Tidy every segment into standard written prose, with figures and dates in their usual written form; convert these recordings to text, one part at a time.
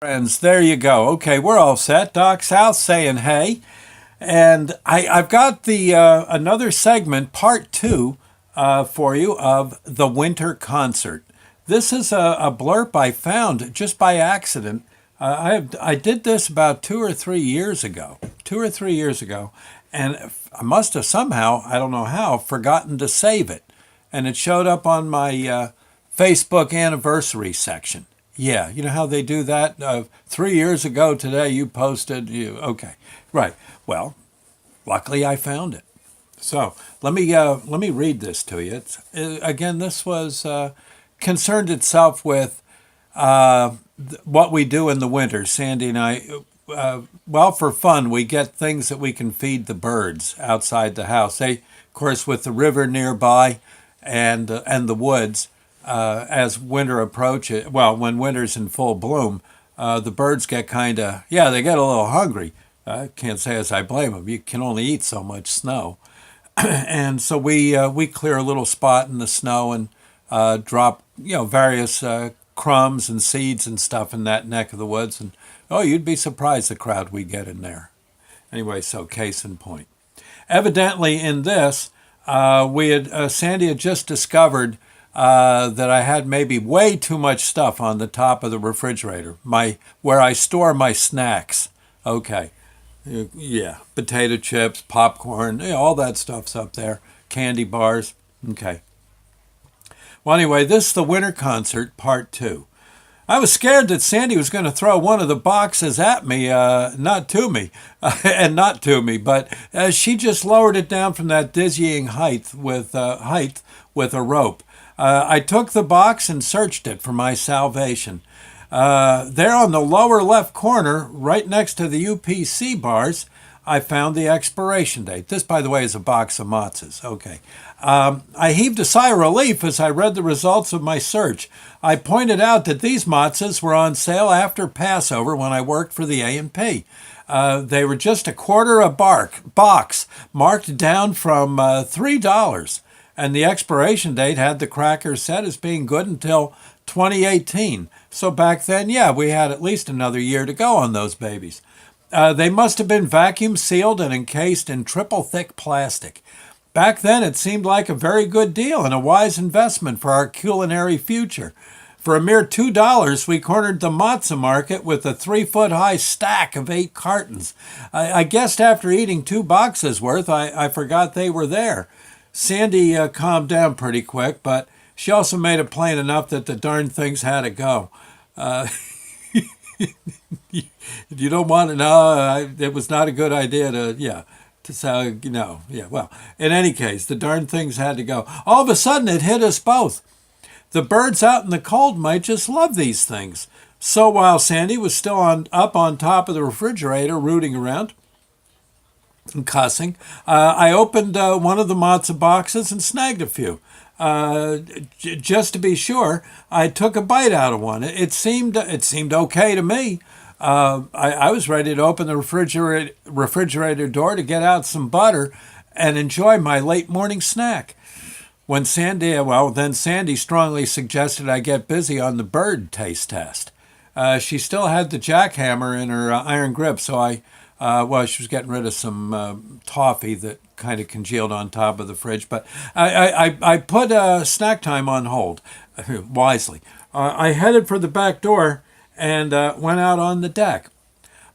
Friends, there you go. Okay, we're all set. Doc South saying hey. And I've got the another segment, part two, for you of the winter concert. This is a blurb I found just by accident. I did this about 2 or 3 years ago. 2 or 3 years ago, and I must have somehow, I don't know how, forgotten to save it, and it showed up on my Facebook anniversary section. Yeah, you know how they do that? 3 years ago today, you posted you. Okay, right. Well, luckily I found it. So let me read this to you. Again, this was concerned itself with what we do in the winter. Sandy and I, well, for fun, we get things that we can feed the birds outside the house. They, of course, with the river nearby and the woods. As winter approaches, well, when winter's in full bloom, the birds get kind of, yeah, they get a little hungry. I can't say as I blame them. You can only eat so much snow. And so we clear a little spot in the snow and drop various crumbs and seeds and stuff in that neck of the woods. And oh, you'd be surprised the crowd we get in there. Anyway, so case in point. Evidently, in this, we had Sandy had just discovered that I had maybe way too much stuff on the top of the refrigerator, my where I store my snacks. Okay, yeah, potato chips, popcorn, all that stuff's up there. Candy bars. Okay. Well, anyway, this is the winter concert part two. I was scared that Sandy was going to throw one of the boxes at me, not to me, and not to me, but she just lowered it down from that dizzying height with a rope. I took the box and searched it for my salvation. There on the lower left corner, right next to the UPC bars, I found the expiration date. This, by the way, is a box of Matzos. Okay. I heaved a sigh of relief as I read the results of my search. I pointed out that these Matzos were on sale after Passover when I worked for the A&P. They were just a quarter a box, marked down from $3. And the expiration date had the crackers set as being good until 2018. So back then, yeah, we had at least another year to go on those babies. They must have been vacuum sealed and encased in triple thick plastic. Back then, it seemed like a very good deal and a wise investment for our culinary future. For a mere $2, we cornered the matzah market with a 3-foot high stack of 8 cartons. I guessed after eating 2 boxes worth, I forgot they were there. Sandy calmed down pretty quick, but she also made it plain enough that the darn things had to go. You don't want to know. It was not a good idea to say, yeah, well, in any case, the darn things had to go. All of a sudden, it hit us both. The birds out in the cold might just love these things. So while Sandy was still up on top of the refrigerator rooting around, and cussing, I opened one of the matzah boxes and snagged a few. Just to be sure, I took a bite out of one. It seemed okay to me. I was ready to open the refrigerator door to get out some butter and enjoy my late morning snack. Then Sandy strongly suggested I get busy on the bird taste test. She still had the jackhammer in her iron grip, so she was getting rid of some toffee that kind of congealed on top of the fridge. But I put snack time on hold, wisely. I headed for the back door and went out on the deck.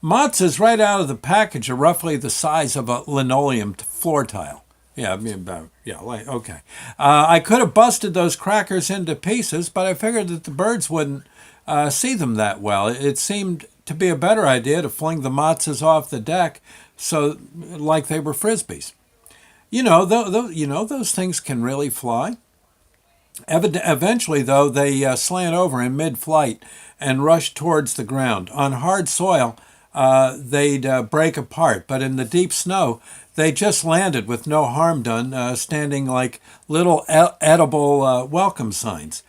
Matzahs right out of the package are roughly the size of a linoleum floor tile. Yeah, I mean, okay. I could have busted those crackers into pieces, but I figured that the birds wouldn't see them that well. It seemed to be a better idea to fling the matzahs off the deck, so like they were frisbees. Those things can really fly. Eventually, though, they slant over in mid-flight and rush towards the ground. On hard soil, they'd break apart, but in the deep snow, they just landed with no harm done, standing like little edible welcome signs.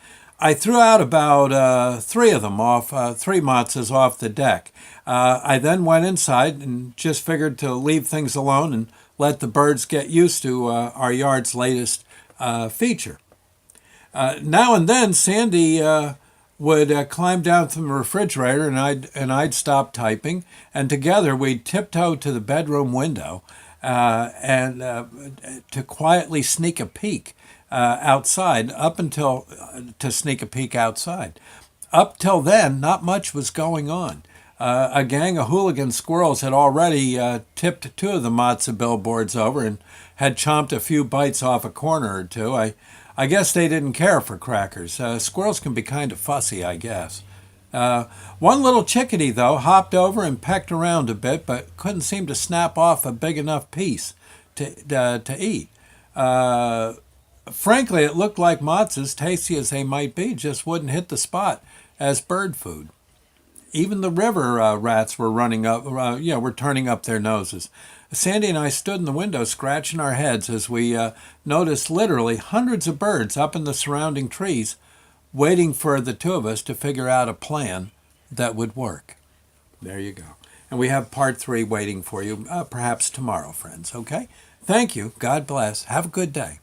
I threw out about 3 of them off, 3 matzahs off the deck. I then went inside and just figured to leave things alone and let the birds get used to our yard's latest feature. Now and then, Sandy would climb down from the refrigerator, and I'd stop typing, and together we'd tiptoe to the bedroom window and to quietly sneak a peek outside, up until to sneak a peek outside. Up till then, not much was going on. A gang of hooligan squirrels had already tipped two of the matzo billboards over and had chomped a few bites off a corner or two. I guess they didn't care for crackers. Squirrels can be kind of fussy, I guess. One little chickadee, though, hopped over and pecked around a bit, but couldn't seem to snap off a big enough piece to eat. Frankly, it looked like Matzos, tasty as they might be, just wouldn't hit the spot as bird food. Even the river rats were running up, were turning up their noses. Sandy and I stood in the window scratching our heads as we noticed literally hundreds of birds up in the surrounding trees waiting for the two of us to figure out a plan that would work. There you go. And we have part 3 waiting for you, perhaps tomorrow, friends, okay? Thank you. God bless. Have a good day.